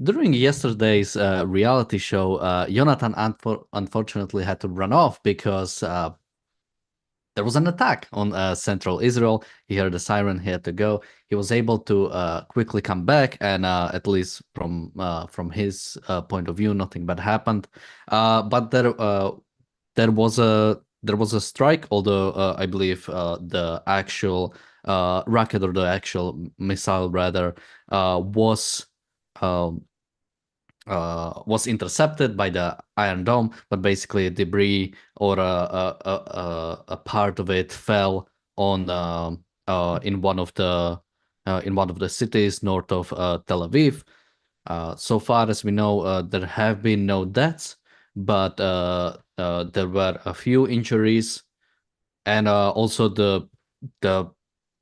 During yesterday's reality show, Jonathan unfortunately had to run off because there was an attack on central Israel. He heard the siren, he had to go. He was able to quickly come back, and at least from his point of view, nothing bad happened. But there was a strike, although I believe the actual rocket, or the actual missile rather, was. Um, was intercepted by the Iron Dome, but basically debris or a part of it fell on in one of the cities north of Tel Aviv. So far as we know, there have been no deaths, but there were a few injuries, and also the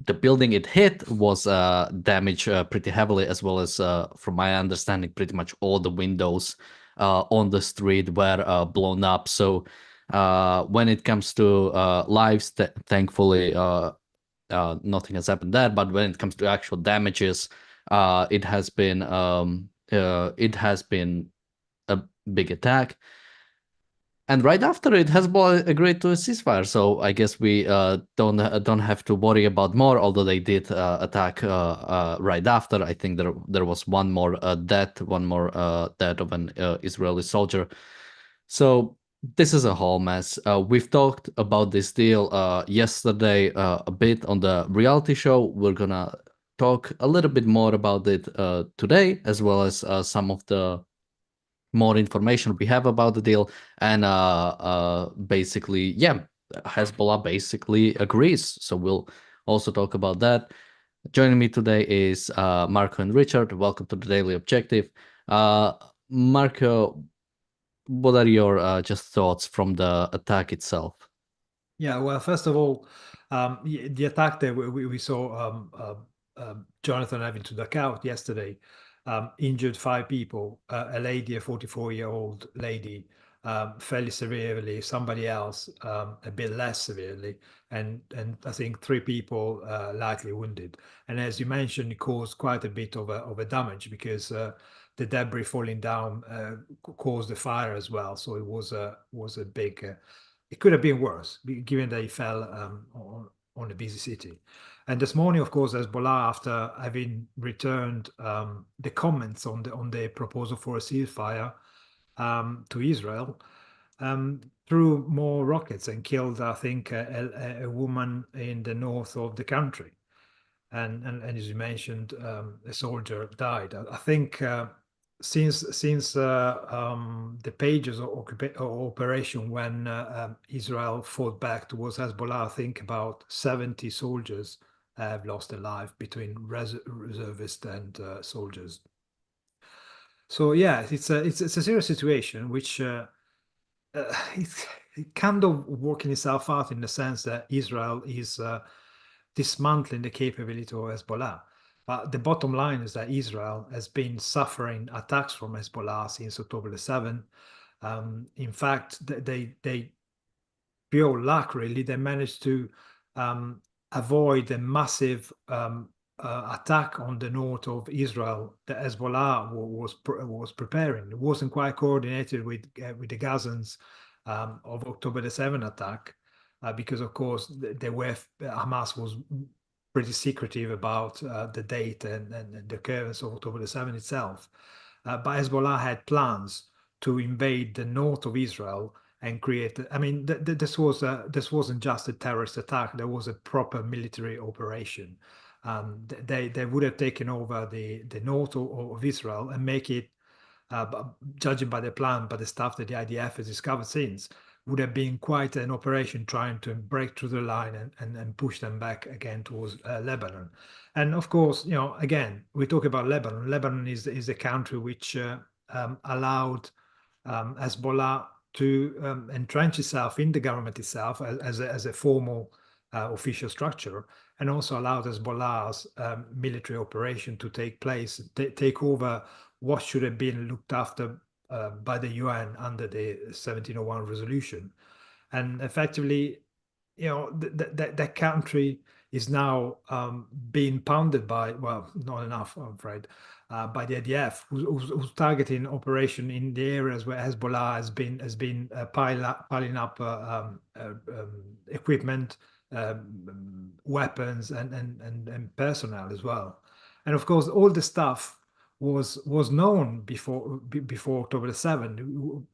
the building it hit was damaged pretty heavily, as well as, from my understanding, pretty much all the windows on the street were blown up. So when it comes to lives, thankfully, nothing has happened there. But when it comes to actual damages, it has been a big attack. And right after it, Hezbollah agreed to a ceasefire. So I guess we don't have to worry about more. Although they did attack right after. I think there was one more death of an Israeli soldier. So this is a whole mess. We've talked about this deal yesterday a bit on the reality show. We're gonna talk a little bit more about it today, as well as some of the more information we have about the deal. And basically, yeah, Hezbollah basically agrees. So we'll also talk about that. Joining me today is Marco and Richard. Welcome to the Daily Objective. Marco, what are your just thoughts from the attack itself? Yeah, well, first of all, the attack that we saw Jonathan having to duck out yesterday injured five people. A lady, a 44-year-old lady, fairly severely. Somebody else a bit less severely, and I think three people lightly wounded. And as you mentioned, it caused quite a bit of a damage because the debris falling down caused the fire as well. So it was a big. It could have been worse, given that he fell on a busy city. And this morning, of course, Hezbollah, after having returned the comments on the proposal for a ceasefire to Israel, threw more rockets and killed, I think, a woman in the north of the country. And as you mentioned, a soldier died. I think since the pages of operation when Israel fought back towards Hezbollah, I think about 70 soldiers have lost their life between reservists and soldiers. So yeah, it's a serious situation, which it's kind of working itself out in the sense that Israel is dismantling the capability of Hezbollah. But the bottom line is that Israel has been suffering attacks from Hezbollah since October the 7th. In fact, they pure luck, really, they managed to avoid a massive attack on the north of Israel that Hezbollah was preparing. It wasn't quite coordinated with the Gazans of October the 7th attack, because of course Hamas was pretty secretive about the date and the occurrence of October the 7th itself. But Hezbollah had plans to invade the north of Israel and create. I mean, this wasn't just a terrorist attack. There was a proper military operation. They would have taken over the north of Israel and make it, judging by the plan, by the stuff that the IDF has discovered since, would have been quite an operation trying to break through the line and push them back again towards Lebanon. And of course, again, we talk about Lebanon. Lebanon is a country which allowed Hezbollah to entrench itself in the government itself as a formal official structure, and also allowed Hezbollah's military operation to take place, take over what should have been looked after by the UN under the 1701 resolution. And effectively, that country is now being pounded by, well, not enough, I'm afraid, by the IDF, who's targeting operation in the areas where Hezbollah has been piling up equipment, weapons, and personnel as well. And of course, all the stuff was known before October the 7th.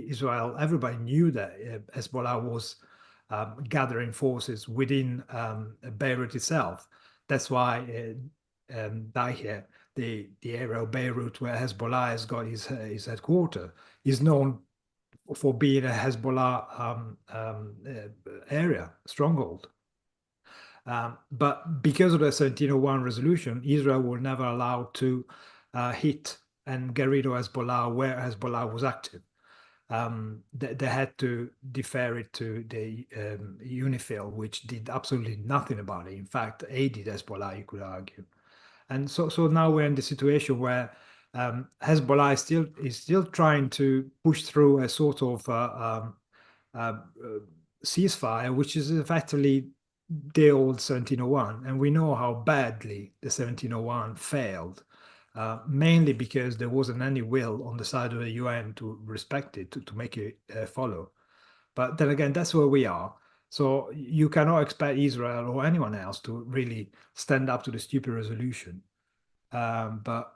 Israel, everybody knew that Hezbollah was gathering forces within Beirut itself. That's why Dahieh, the area of Beirut where Hezbollah has got his headquarters, is known for being a Hezbollah area, stronghold. But because of the 1701 resolution, Israel was never allowed to hit and get rid of Hezbollah where Hezbollah was active. They had to defer it to the UNIFIL, which did absolutely nothing about it. In fact, aided Hezbollah, you could argue. And so now we're in the situation where Hezbollah is still trying to push through a sort of ceasefire, which is effectively the old 1701. And we know how badly the 1701 failed, mainly because there wasn't any will on the side of the UN to respect it, to make it follow. But then again, that's where we are. So you cannot expect Israel or anyone else to really stand up to the stupid resolution. But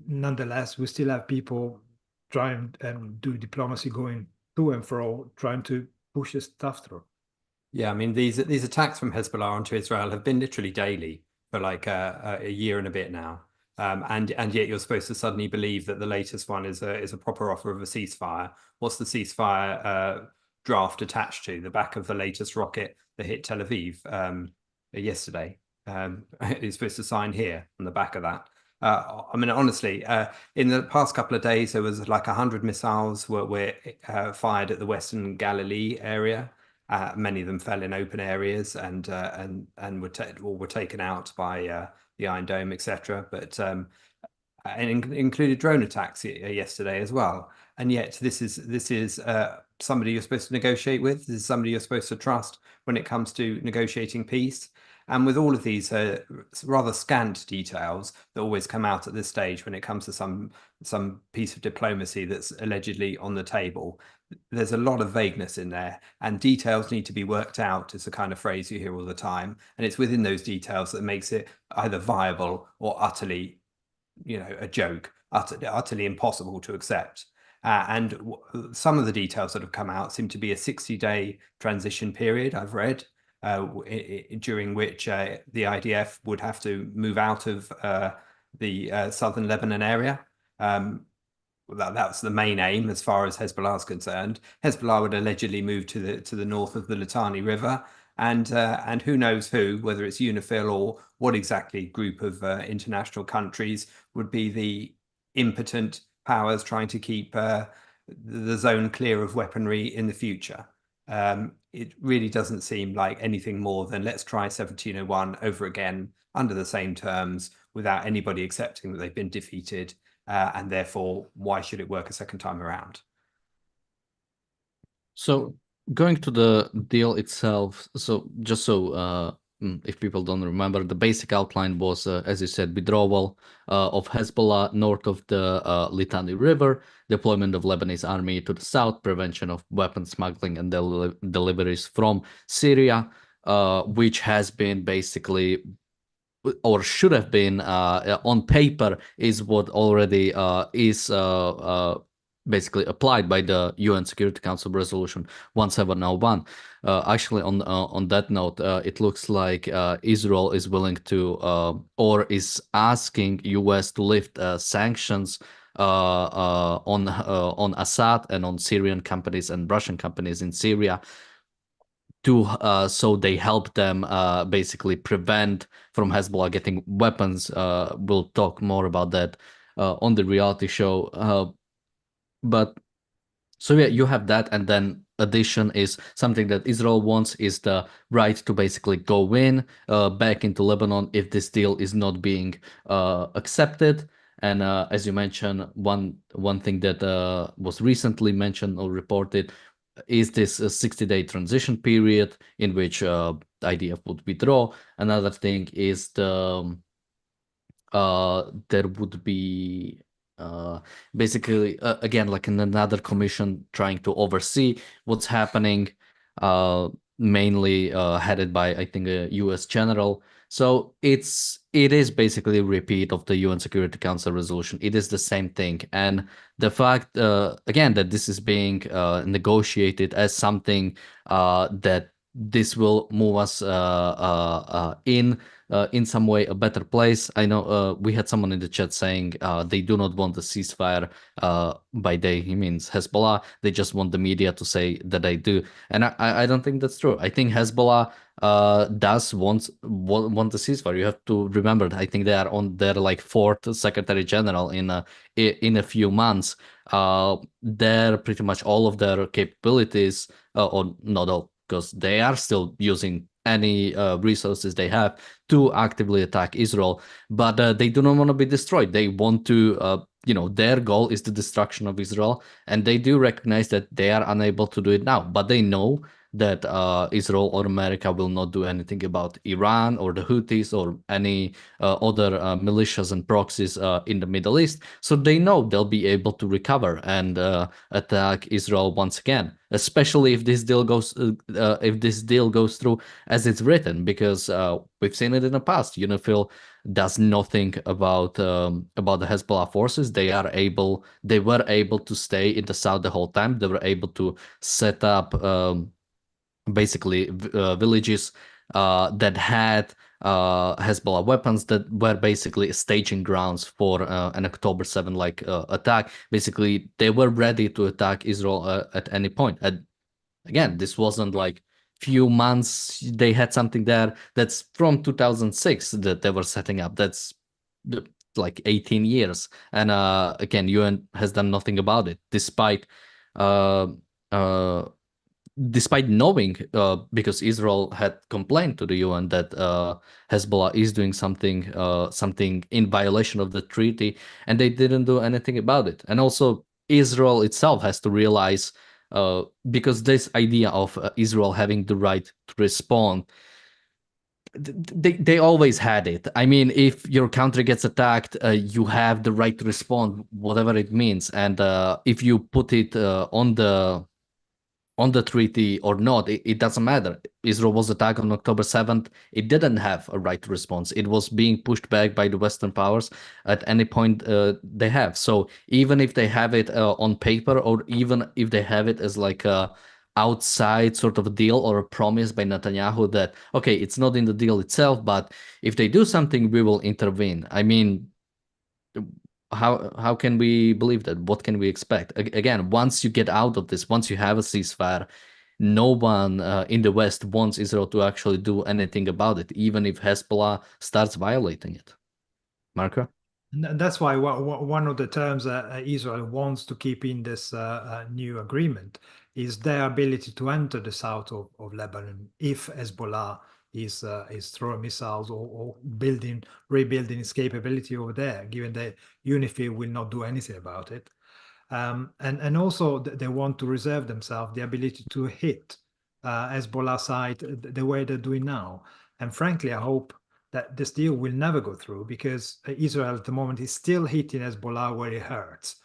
nonetheless, we still have people trying and do diplomacy going to and fro, trying to push this stuff through. Yeah, I mean these attacks from Hezbollah onto Israel have been literally daily for like a year and a bit now, and yet you're supposed to suddenly believe that the latest one is a proper offer of a ceasefire. What's the ceasefire draft attached to? The back of the latest rocket that hit Tel Aviv yesterday. It's supposed to sign here on the back of that. I mean, honestly, in the past couple of days, there was like 100 missiles were fired at the Western Galilee area. Many of them fell in open areas and were taken out by the Iron Dome, etc. But and included drone attacks yesterday as well. And yet, this is somebody you're supposed to negotiate with. This is somebody you're supposed to trust when it comes to negotiating peace. And with all of these rather scant details that always come out at this stage when it comes to some piece of diplomacy that's allegedly on the table, there's a lot of vagueness in there, and details need to be worked out is the kind of phrase you hear all the time. And it's within those details that makes it either viable or utterly, a joke, utterly impossible to accept. And some of the details that have come out seem to be a 60-day transition period, I've read, during which the IDF would have to move out of the southern Lebanon area. That's the main aim as far as Hezbollah is concerned. Hezbollah would allegedly move to the north of the Litani River, and who knows whether it's UNIFIL or what exactly group of international countries would be the impotent powers trying to keep the zone clear of weaponry in the future. It really doesn't seem like anything more than let's try 1701 over again under the same terms without anybody accepting that they've been defeated, and therefore why should it work a second time around? So going to the deal itself, so just so if people don't remember, the basic outline was, as you said, withdrawal of Hezbollah north of the Litani River, deployment of Lebanese army to the south, prevention of weapon smuggling and deliveries from Syria, which has been basically, or should have been on paper, is what already is basically applied by the UN Security Council Resolution 1701. Actually, on that note, it looks like Israel is willing to or is asking US to lift sanctions on Assad and on Syrian companies and Russian companies in Syria, so they help them basically prevent from Hezbollah getting weapons. We'll talk more about that on the reality show. But so yeah, you have that, and then addition is something that Israel wants is the right to basically go in back into Lebanon if this deal is not being accepted. And as you mentioned, one thing that was recently mentioned or reported is this 60-day transition period in which the IDF would withdraw. Another thing is there would be basically again like another commission trying to oversee what's happening, uh, mainly headed by I think a U.S. general. So it is basically a repeat of the UN Security Council resolution. It is the same thing, and the fact again that this is being negotiated as something that this will move us in some way a better place. I know we had someone in the chat saying they do not want the ceasefire. By they, he means Hezbollah. They just want the media to say that they do, and I don't think that's true. I think Hezbollah does want the ceasefire. You have to remember that I think they are on their like fourth Secretary General in a few months. They're pretty much all of their capabilities, or not all, because they are still using any resources they have to actively attack Israel, but they do not want to be destroyed. They want to, their goal is the destruction of Israel, and they do recognize that they are unable to do it now, but they know that Israel or America will not do anything about Iran or the Houthis or any other militias and proxies in the Middle East. So they know they'll be able to recover and attack Israel once again, especially if this deal goes through as it's written, because we've seen it in the past. UNIFIL does nothing about the Hezbollah forces. They were able to stay in the south the whole time. They were able to set up basically villages that had Hezbollah weapons that were basically staging grounds for an October 7 like attack. Basically, they were ready to attack Israel at any point. And again, this wasn't like few months they had something there. That's from 2006 that they were setting up. That's like 18 years. And again, UN has done nothing about it, despite uh, uh, despite knowing, because Israel had complained to the UN that Hezbollah is doing something in violation of the treaty, and they didn't do anything about it. And also, Israel itself has to realize, because this idea of Israel having the right to respond, they always had it. I mean, if your country gets attacked, you have the right to respond, whatever it means. And if you put it on the treaty or not, it doesn't matter. Israel was attacked on October 7th. It didn't have a right to response. It was being pushed back by the Western powers at any point they have. So even if they have it on paper, or even if they have it as like a outside sort of a deal or a promise by Netanyahu that, okay, it's not in the deal itself, but if they do something, we will intervene. I mean, how can we believe that? What can we expect? Again, once you get out of this, once you have a ceasefire, no one in the West wants Israel to actually do anything about it, even if Hezbollah starts violating it. Marco? That's why one of the terms that Israel wants to keep in this new agreement is their ability to enter the south of Lebanon if Hezbollah is throwing missiles or rebuilding its capability over there, given that UNIFIL will not do anything about it. And also they want to reserve themselves the ability to hit Hezbollah side the way they're doing now. And frankly, I hope that this deal will never go through, because Israel at the moment is still hitting Hezbollah where it hurts.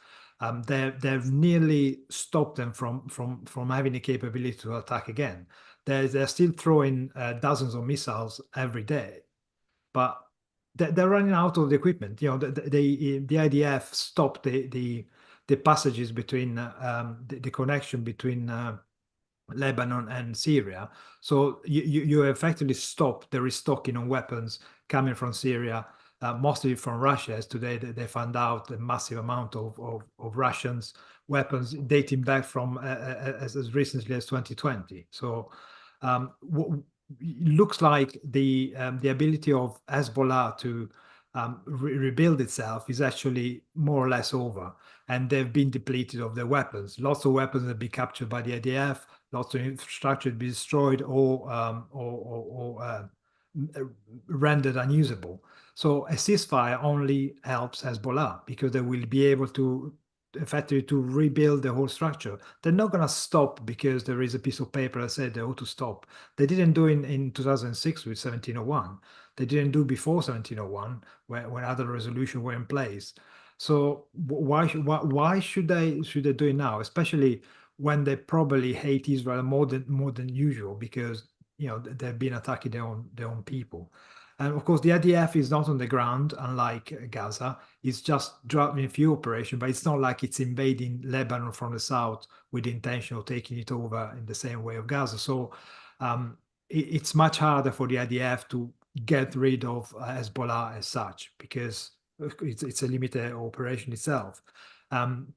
They've nearly stopped them from having the capability to attack again. They're still throwing dozens of missiles every day, but they're running out of the equipment. The IDF stopped the passages between the connection between Lebanon and Syria. So you effectively stop the restocking on weapons coming from Syria, mostly from Russia. As today they found out a massive amount of Russians weapons dating back from as recently as 2020. So it looks like the ability of Hezbollah to rebuild itself is actually more or less over, and they've been depleted of their weapons. Lots of weapons have been captured by the IDF. Lots of infrastructure be destroyed or rendered unusable. So a ceasefire only helps Hezbollah, because they will be able to effectively to rebuild the whole structure. They're not going to stop because there is a piece of paper that said they ought to stop. They didn't do it in 2006 with 1701. they didn't do before 1701, when other resolutions were in place. So why should they do it now, especially when they probably hate Israel more than usual, because they've been attacking their own people. And of course, the IDF is not on the ground, unlike Gaza. It's just driving a few operations, but it's not like it's invading Lebanon from the south with the intention of taking it over in the same way of Gaza. So it's much harder for the IDF to get rid of Hezbollah as such, because it's a limited operation itself.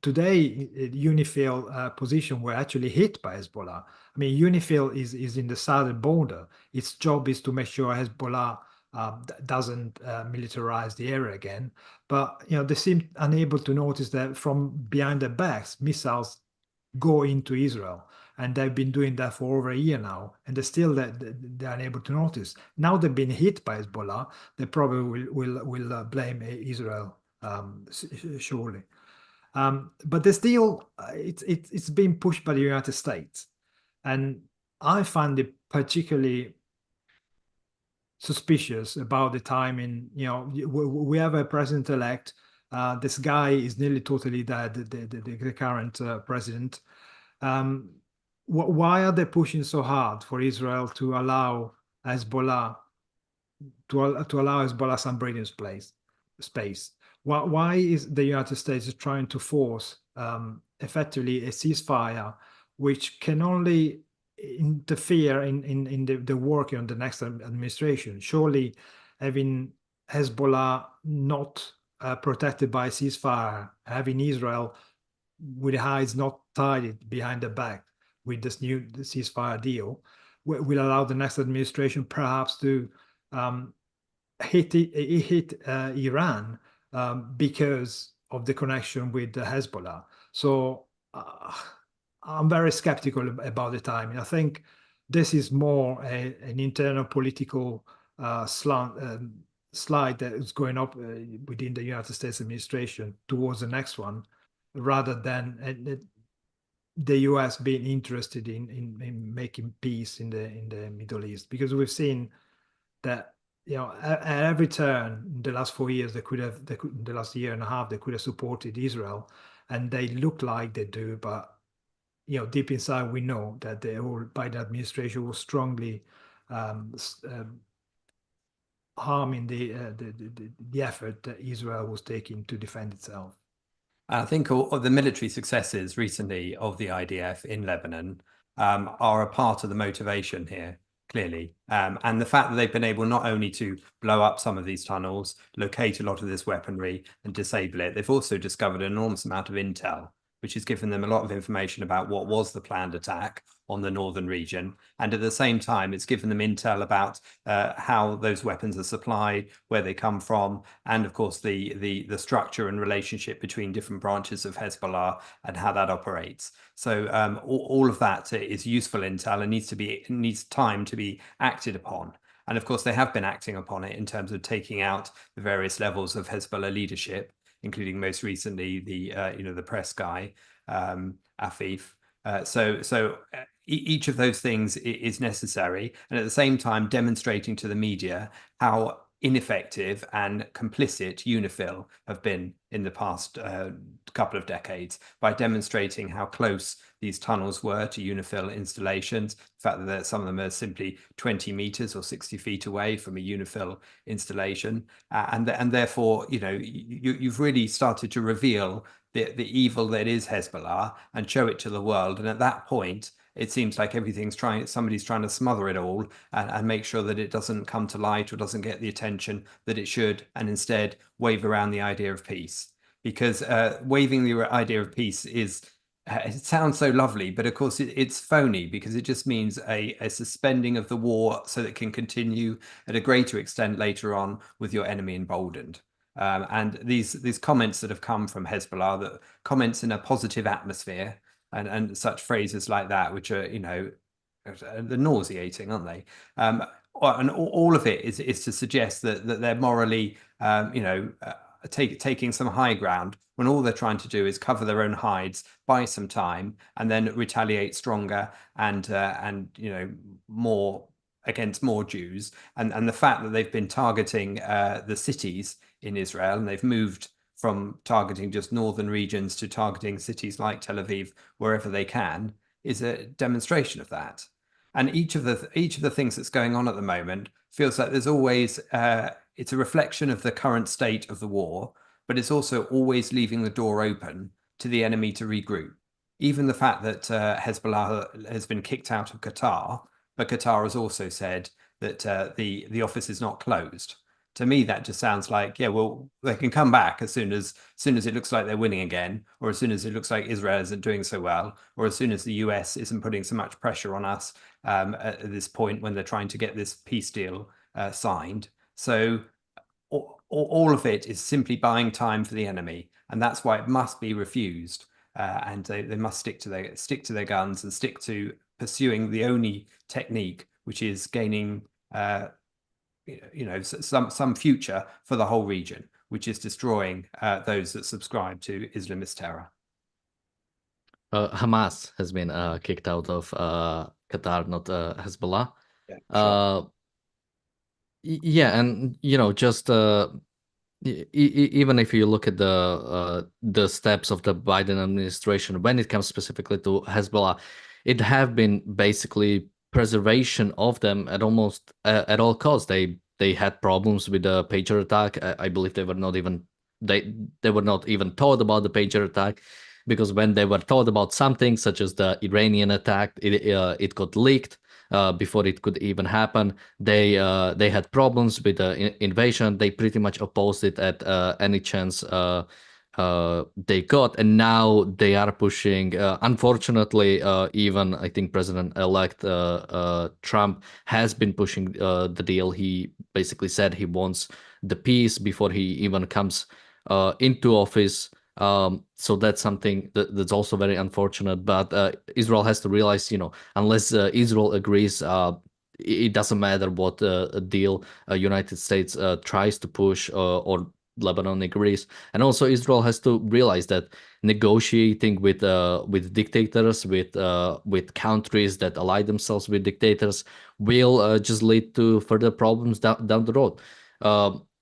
Today, UNIFIL position were actually hit by Hezbollah. I mean, UNIFIL is in the southern border. Its job is to make sure Hezbollah doesn't militarize the area again. But they seem unable to notice that from behind their backs, missiles go into Israel, and they've been doing that for over a year now, and they're unable to notice. Now they've been hit by Hezbollah, they probably will blame Israel, surely. But there's still it's being pushed by the United States, and I find it particularly suspicious about the timing. We have a president-elect. This guy is nearly totally dead, the current president. Why are they pushing so hard for Israel to allow Hezbollah some breathing space? Why is the United States trying to force effectively a ceasefire, which can only interfere in the work on the next administration? Surely having Hezbollah not protected by a ceasefire, having Israel with eyes not tied behind the back with this new ceasefire deal, will allow the next administration perhaps to hit Iran because of the connection with Hezbollah. So I'm very skeptical about the timing. I think this is more an internal political slide that is going up within the United States administration towards the next one, rather than the US being interested in making peace in the Middle East. Because we've seen that at every turn in the last 4 years, the last year and a half, they could have supported Israel, and they look like they do, but deep inside we know that the whole Biden administration was strongly harming the effort that Israel was taking to defend itself. I think all of the military successes recently of the IDF in Lebanon are a part of the motivation here, clearly. And the fact that they've been able not only to blow up some of these tunnels, locate a lot of this weaponry and disable it, they've also discovered an enormous amount of intel, which has given them a lot of information about what was the planned attack on the northern region. And at the same time, it's given them intel about how those weapons are supplied, where they come from, and of course the structure and relationship between different branches of Hezbollah and how that operates. So all of that is useful intel and needs time to be acted upon. And of course, they have been acting upon it in terms of taking out the various levels of Hezbollah leadership, including most recently the press guy, Afif. So each of those things is necessary, and at the same time demonstrating to the media how ineffective and complicit UNIFIL have been in the past couple of decades, by demonstrating how close these tunnels were to UNIFIL installations. The fact that some of them are simply 20 meters or 60 feet away from a UNIFIL installation, and therefore you've really started to reveal the evil that is Hezbollah and show it to the world. And at that point, it seems like somebody's trying to smother it all and make sure that it doesn't come to light or doesn't get the attention that it should, and instead wave around the idea of peace. Because waving the idea of peace it sounds so lovely, but of course it's phony, because it just means a suspending of the war so that it can continue at a greater extent later on with your enemy emboldened. And these comments that have come from Hezbollah, that comments in a positive atmosphere, and such phrases like that, which are they're nauseating, aren't they? And all of it is to suggest that they're morally taking some high ground, when all they're trying to do is cover their own hides, buy some time, and then retaliate stronger and more against more Jews, and the fact that they've been targeting the cities in Israel, and they've moved from targeting just northern regions to targeting cities like Tel Aviv wherever they can, is a demonstration of that. And each of the things that's going on at the moment feels like there's always it's a reflection of the current state of the war, but it's also always leaving the door open to the enemy to regroup. Even the fact that Hezbollah has been kicked out of Qatar, but Qatar has also said that the office is not closed. To me, that just sounds like, yeah, well, they can come back as soon as it looks like they're winning again, or as soon as it looks like Israel isn't doing so well, or as soon as the US isn't putting so much pressure on us at this point when they're trying to get this peace deal signed. So all of it is simply buying time for the enemy, and that's why it must be refused. And they must stick to their guns and stick to pursuing the only technique, which is gaining some future for the whole region, which is destroying those that subscribe to Islamist terror. Hamas has been kicked out of Qatar, not Hezbollah. Yeah, sure. Yeah, and just even if you look at the steps of the Biden administration when it comes specifically to Hezbollah, it have been basically preservation of them at almost at all costs. They had problems with the pager attack. I believe they were not even thought about the pager attack, because when they were thought about something such as the Iranian attack, it got leaked before it could even happen. They had problems with the invasion. They pretty much opposed it at any chance they got, and now they are pushing. Unfortunately, even I think President-elect Trump has been pushing the deal. He basically said he wants the peace before he even comes into office. So that's something that's also very unfortunate. But Israel has to realize, unless Israel agrees, it doesn't matter what deal United States tries to push or Lebanon agrees. And also Israel has to realize that negotiating with dictators, with countries that ally themselves with dictators, will just lead to further problems down the road.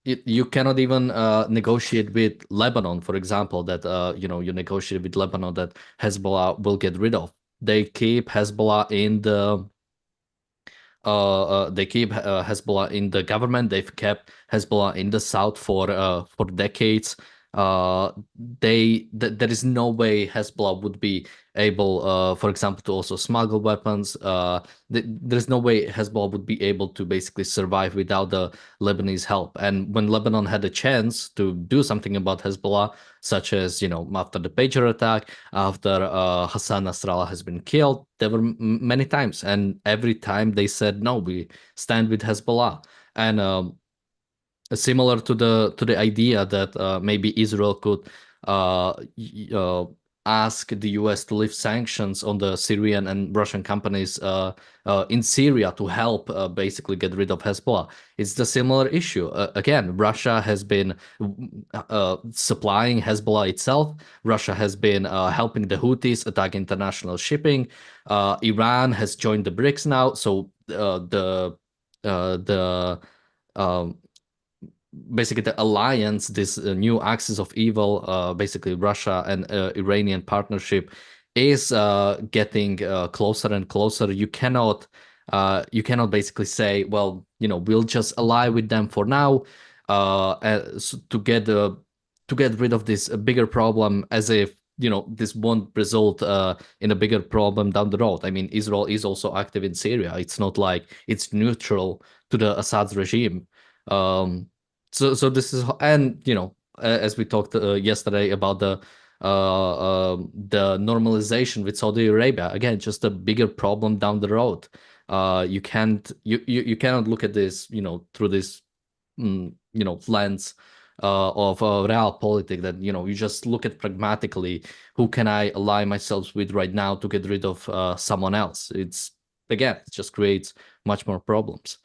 You cannot even negotiate with Lebanon, for example, that you negotiate with Lebanon that Hezbollah will get rid of. They keep Hezbollah in the Hezbollah in the government. They've kept Hezbollah in the south for decades. There is no way Hezbollah would be able, for example, to also smuggle weapons. There's no way Hezbollah would be able to basically survive without the Lebanese help. And when Lebanon had a chance to do something about Hezbollah, such as after the pager attack, after Hassan Nasrallah has been killed, there were many times, and every time they said no, we stand with Hezbollah. And similar to the idea that maybe Israel could ask the US to lift sanctions on the Syrian and Russian companies in Syria to help basically get rid of Hezbollah. It's the similar issue. Again, Russia has been supplying Hezbollah itself. Russia has been helping the Houthis attack international shipping. Iran has joined the BRICS now, so basically the alliance, this new axis of evil, basically Russia and Iranian partnership, is getting closer and closer. You cannot basically say, well, we'll just ally with them for now to get rid of this bigger problem, as if this won't result in a bigger problem down the road. I mean, Israel is also active in Syria. It's not like it's neutral to the Assad's regime. So this is, and as we talked yesterday about the normalization with Saudi Arabia, again, just a bigger problem down the road. You cannot look at this through this lens of realpolitik, that you just look at pragmatically, who can I ally myself with right now to get rid of someone else. It just creates much more problems.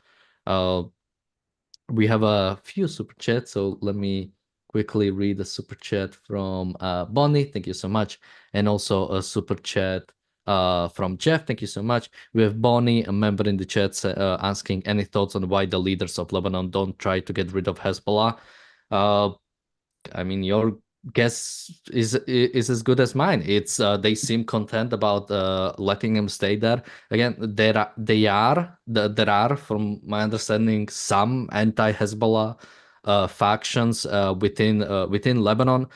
We have a few super chats, so let me quickly read the super chat from Bonnie. Thank you so much. And also a super chat from Jeff. Thank you so much. We have Bonnie, a member in the chat, asking any thoughts on why the leaders of Lebanon don't try to get rid of Hezbollah. I mean, your guess is as good as mine. It's they seem content about letting him stay there. Again, there are, from my understanding, some anti-Hezbollah factions within Lebanon,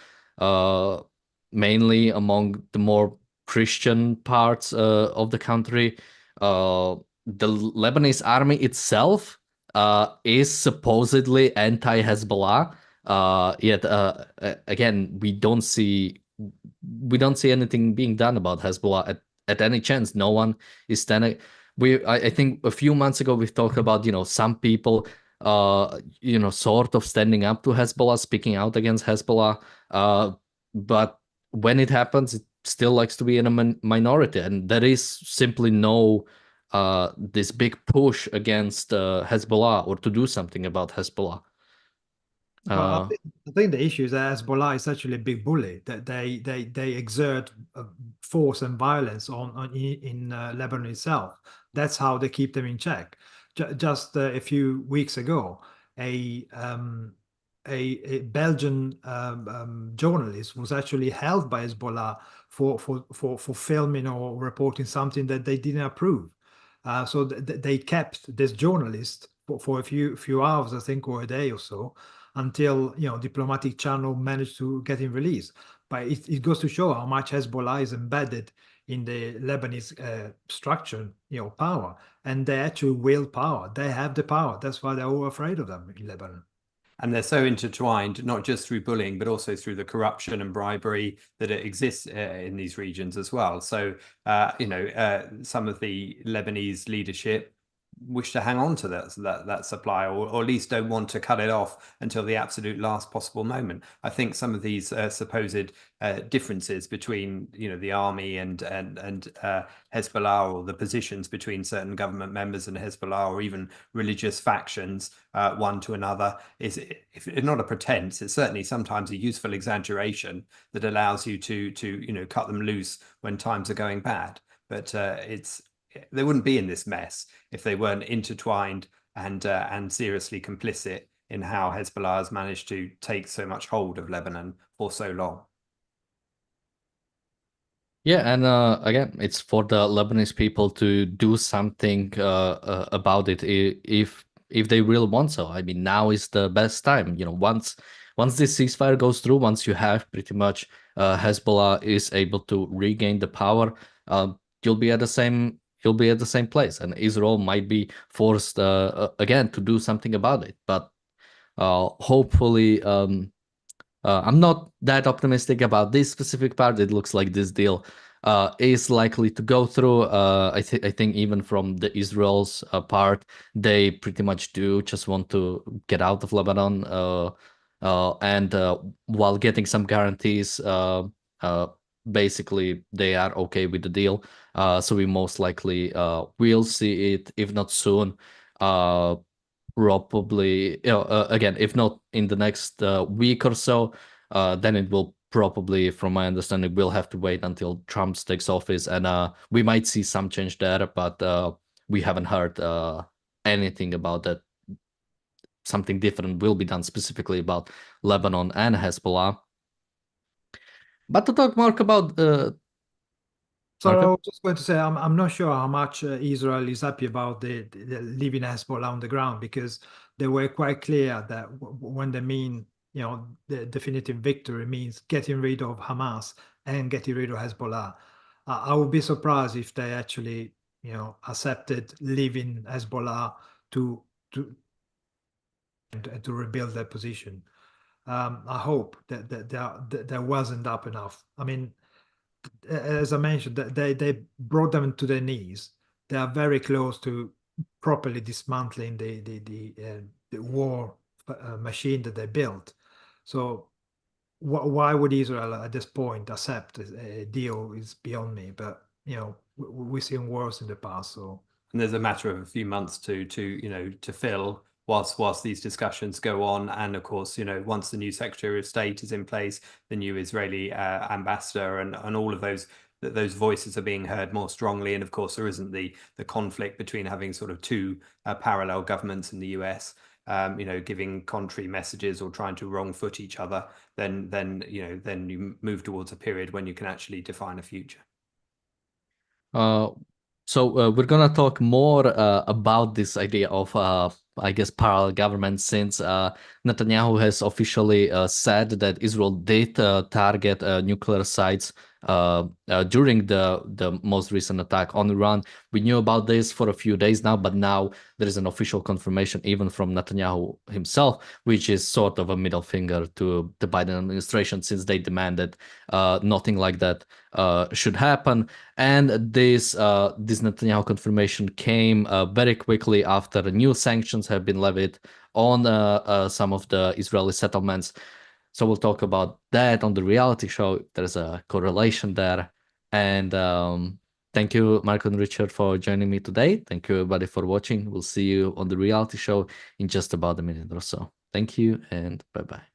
mainly among the more Christian parts of the country. The Lebanese army itself is supposedly anti-Hezbollah. Yet again, we don't see anything being done about Hezbollah at any chance. No one is standing. I think a few months ago we've talked about, some people sort of standing up to Hezbollah, speaking out against Hezbollah. But when it happens, it still likes to be in a minority, and there is simply no this big push against Hezbollah or to do something about Hezbollah. I think the issue is that Hezbollah is actually a big bully. That they exert force and violence in Lebanon itself. That's how they keep them in check. Just a few weeks ago, a Belgian journalist was actually held by Hezbollah for filming or reporting something that they didn't approve. So they kept this journalist for a few hours, I think, or a day or so, until diplomatic channel managed to get him released. But it goes to show how much Hezbollah is embedded in the Lebanese structure, power, and they actually wield power. They have the power. That's why they're all afraid of them in Lebanon. And they're so intertwined, not just through bullying, but also through the corruption and bribery that exists in these regions as well. So, some of the Lebanese leadership wish to hang on to that supply, or at least don't want to cut it off until the absolute last possible moment. I think some of these supposed differences between the army and Hezbollah, or the positions between certain government members and Hezbollah, or even religious factions one to another, is, if not a pretense, it's certainly sometimes a useful exaggeration that allows you to cut them loose when times are going bad. But they wouldn't be in this mess if they weren't intertwined and seriously complicit in how Hezbollah has managed to take so much hold of Lebanon for so long. Yeah, and again, it's for the Lebanese people to do something about it if they really want so. I mean, now is the best time. Once this ceasefire goes through, once you have pretty much Hezbollah is able to regain the power, you'll be at the same place, and Israel might be forced again to do something about it. But hopefully, I'm not that optimistic about this specific part. It looks like this deal is likely to go through. I think even from the Israel's part, they pretty much do just want to get out of Lebanon, and while getting some guarantees, basically they are okay with the deal. So we most likely will see it, if not soon, probably, again, if not in the next week or so, then it will probably, from my understanding, we'll have to wait until Trump takes office, and we might see some change there, but we haven't heard anything about that. Something different will be done specifically about Lebanon and Hezbollah. But to talk more about So Marco? I was just going to say, I'm not sure how much Israel is happy about the leaving Hezbollah on the ground, because they were quite clear that when they mean, the definitive victory means getting rid of Hamas and getting rid of Hezbollah. I would be surprised if they actually, accepted leaving Hezbollah to rebuild their position. I hope that there wasn't up enough. I mean, as I mentioned, they brought them to their knees. They are very close to properly dismantling the war machine that they built. So why would Israel at this point accept a deal is beyond me. But we've seen worse in the past. So, and there's a matter of a few months to fill whilst these discussions go on, and of course, once the new Secretary of State is in place, the new Israeli ambassador, and all of those those voices are being heard more strongly. And of course, there isn't the conflict between having sort of two parallel governments in the US, giving contrary messages or trying to wrong foot each other. Then you move towards a period when you can actually define a future. So we're gonna talk more about this idea of, I guess, parallel government, since Netanyahu has officially said that Israel did target nuclear sites during the most recent attack on Iran. We knew about this for a few days now, but now there is an official confirmation even from Netanyahu himself, which is sort of a middle finger to the Biden administration, since they demanded nothing like that should happen. And this Netanyahu confirmation came very quickly after new sanctions have been levied on some of the Israeli settlements. So we'll talk about that on the reality show. There's a correlation there. And thank you, Marco and Richard, for joining me today. Thank you, everybody, for watching. We'll see you on the reality show in just about a minute or so. Thank you, and bye-bye.